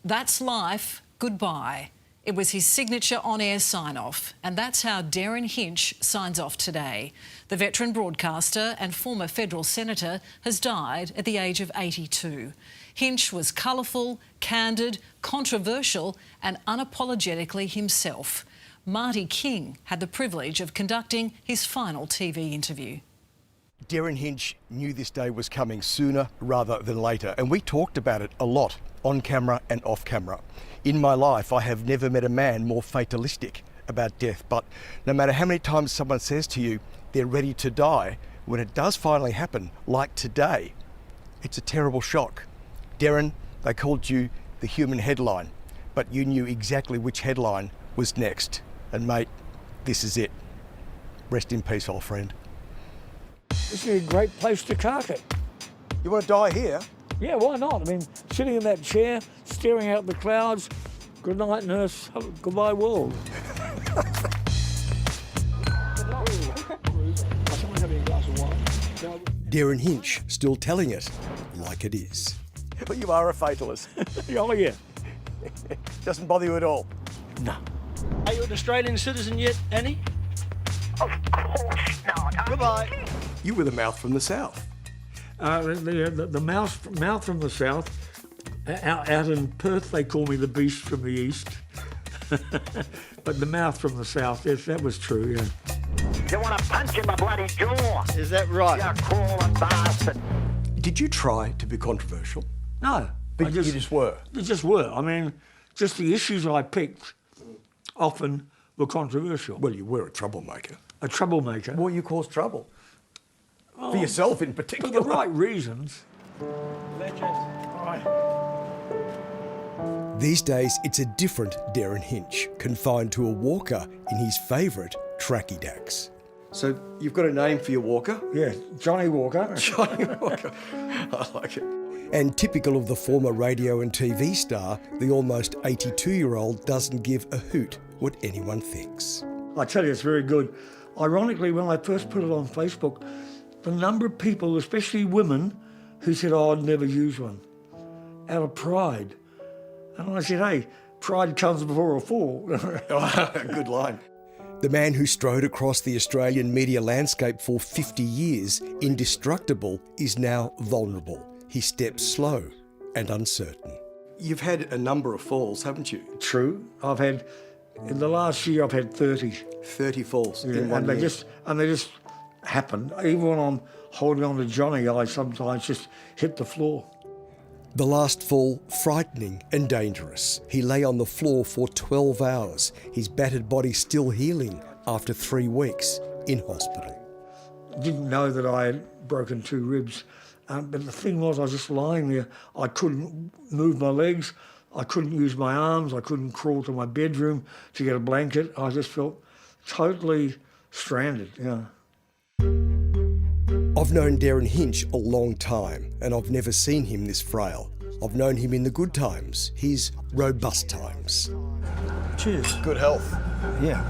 That's life, goodbye. It was his signature on-air sign-off, and that's how Derryn Hinch signs off today. The veteran broadcaster and former federal senator has died at the age of 82. Hinch was colourful, candid, controversial and unapologetically himself. Marty King had the privilege of conducting his final TV interview. Derryn Hinch knew this day was coming sooner rather than later, and we talked about it a lot, on camera and off camera. In my life, I have never met a man more fatalistic about death, but no matter how many times someone says to you they're ready to die, when it does finally happen, like today, it's a terrible shock. Derryn, they called you the human headline, but you knew exactly which headline was next. And mate, this is it. Rest in peace, old friend. This is a great place to cark it. You want to die here? Yeah, why not? I mean, sitting in that chair, staring out the clouds, good night, nurse, goodbye, world. Derryn Hinch still telling it like it is. But you are a fatalist. Oh, yeah. Doesn't bother you at all? No. Are you an Australian citizen yet, Annie? Of course not. Goodbye. You were the mouth from the south. The mouth from the south. Out in Perth, they call me the beast from the east. But the mouth from the south, yes, that was true, yeah. You want to punch in the bloody jaw. Is that right? You crawling bastard. Did you try to be controversial? No. But you just were? You just were. I mean, just the issues I picked often were controversial. Well, you were a troublemaker. A troublemaker. Well, you caused trouble. For yourself in particular. For the right reasons. These days, it's a different Derryn Hinch, confined to a walker in his favourite tracky dacks. So you've got a name for your walker? Yeah, Johnny Walker. Johnny Walker. I like it. And typical of the former radio and TV star, the almost 82-year-old doesn't give a hoot what anyone thinks. I tell you, it's very good. Ironically, when I first put it on Facebook, the number of people, especially women, who said, oh, I'd never use one, out of pride. And I said, hey, pride comes before a fall. Good line. The man who strode across the Australian media landscape for 50 years, indestructible, is now vulnerable. He steps slow and uncertain. You've had a number of falls, haven't you? True. In the last year, I've had 30. 30 falls in one year. They just happen. Even when I'm holding on to Johnny, I sometimes just hit the floor. The last fall, frightening and dangerous. He lay on the floor for 12 hours, his battered body still healing after 3 weeks in hospital. Didn't know that I had broken 2 ribs, but the thing was, I was just lying there. I couldn't move my legs, I couldn't use my arms, I couldn't crawl to my bedroom to get a blanket. I just felt totally stranded, yeah. I've known Derryn Hinch a long time, and I've never seen him this frail. I've known him in the good times, his robust times. Cheers. Good health. Yeah.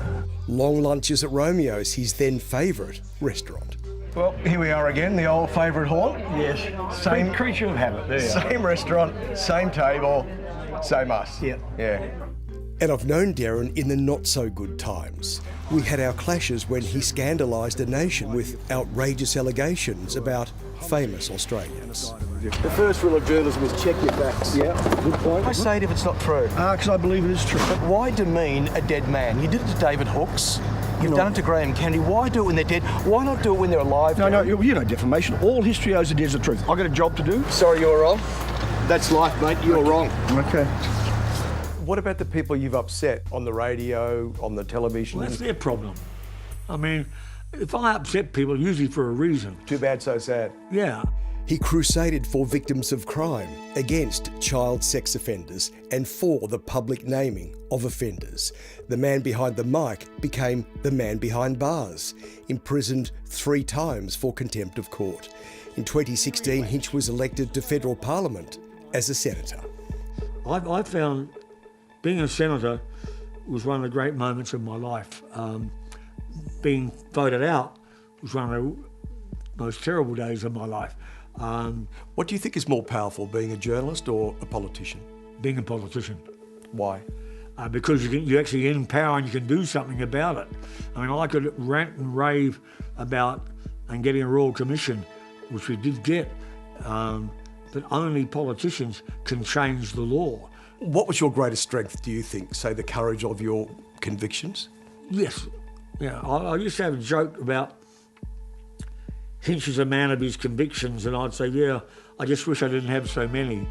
Long lunches at Romeo's, his then favourite restaurant. Well, here we are again, the old favourite haunt. Yes. Same creature of habit. There. Same restaurant, same table, same us. Yeah. Yeah. And I've known Derryn in the not-so-good times. We had our clashes when he scandalised a nation with outrageous allegations about famous Australians. The first rule of journalism is check your facts. Yeah, good point. I say it if it's not true. Because I believe it is true. But why demean a dead man? You did it to David Hooks. You've done it to Graham Kennedy. Why do it when they're dead? Why not do it when they're alive? No, you know defamation. All history owes it is the truth. I've got a job to do. Sorry, you were wrong. That's life, mate. You're wrong. Okay. What about the people you've upset on the radio, on the television? Well, that's their problem. I mean, if I upset people, usually for a reason. Too bad, so sad. Yeah. He crusaded for victims of crime, against child sex offenders, and for the public naming of offenders. The man behind the mic became the man behind bars, imprisoned 3 times for contempt of court. In 2016, Hinch was elected to federal parliament as a senator. I found being a senator was one of the great moments of my life. Being voted out was one of the most terrible days of my life. What do you think is more powerful, being a journalist or a politician? being a politician. Why? Because you actually get in power and you can do something about it. I mean, I could rant and rave about and getting a Royal Commission, which we did get, but only politicians can change the law. What was your greatest strength, do you think? Say, the courage of your convictions? Yes. Yeah, I used to have a joke about Hinch is a man of his convictions, and I'd say, yeah, I just wish I didn't have so many.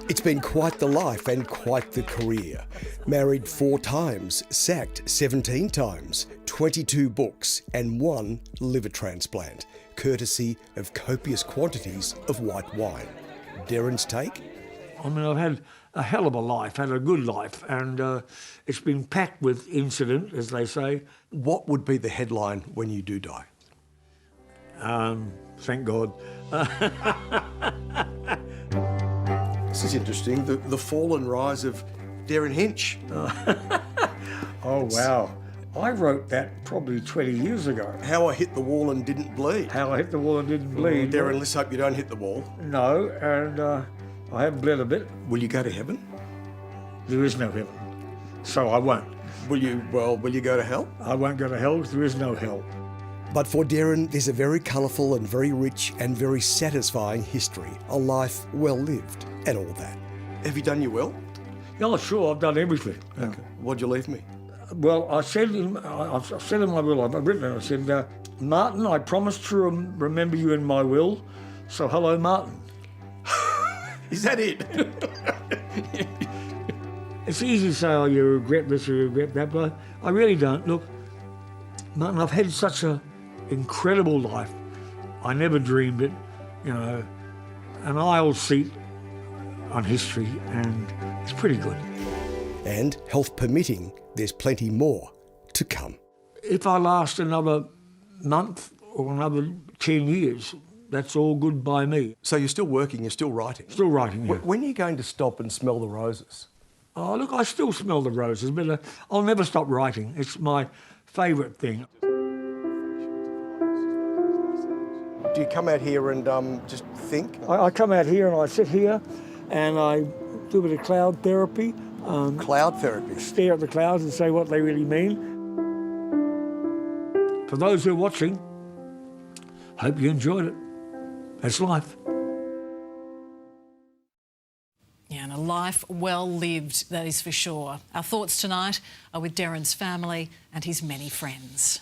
It's been quite the life and quite the career. Married 4 times, sacked 17 times, 22 books and 1 liver transplant, courtesy of copious quantities of white wine. Derryn's take? I mean, I've had a hell of a life, had a good life, and it's been packed with incident, as they say. What would be the headline when you do die? Thank God. This is interesting, the fall and rise of Derryn Hinch. Oh, wow. I wrote that probably 20 years ago. How I hit the wall and didn't bleed. How I hit the wall and didn't bleed. Derryn, let's hope you don't hit the wall. No, and I have bled a bit. Will you go to heaven? There is no heaven, so I won't. Will you go to hell? I won't go to hell because there is no hell. But for Derryn, there's a very colourful and very rich and very satisfying history, a life well lived and all that. Have you done your will? Yeah, sure, I've done everything. Okay. What'd you leave me? Well, I've said in my will, I've written it, I said, Martin, I promise to remember you in my will, so hello, Martin. Is that it? It's easy to say, oh, you regret this, you regret that, but I really don't. Look, Martin, I've had such an incredible life. I never dreamed it, you know, an aisle seat on history, and it's pretty good. And, health permitting, there's plenty more to come. If I last another month or another 10 years, that's all good by me. So you're still working, you're still writing? Still writing, yeah. When are you going to stop and smell the roses? Oh, look, I still smell the roses, but I'll never stop writing. It's my favourite thing. Do you come out here and just think? I come out here and I sit here and I do a bit of cloud therapy. Cloud therapy? Stare at the clouds and say what they really mean. For those who are watching, hope you enjoyed it. That's life. Yeah, and a life well lived, that is for sure. Our thoughts tonight are with Derryn's family and his many friends.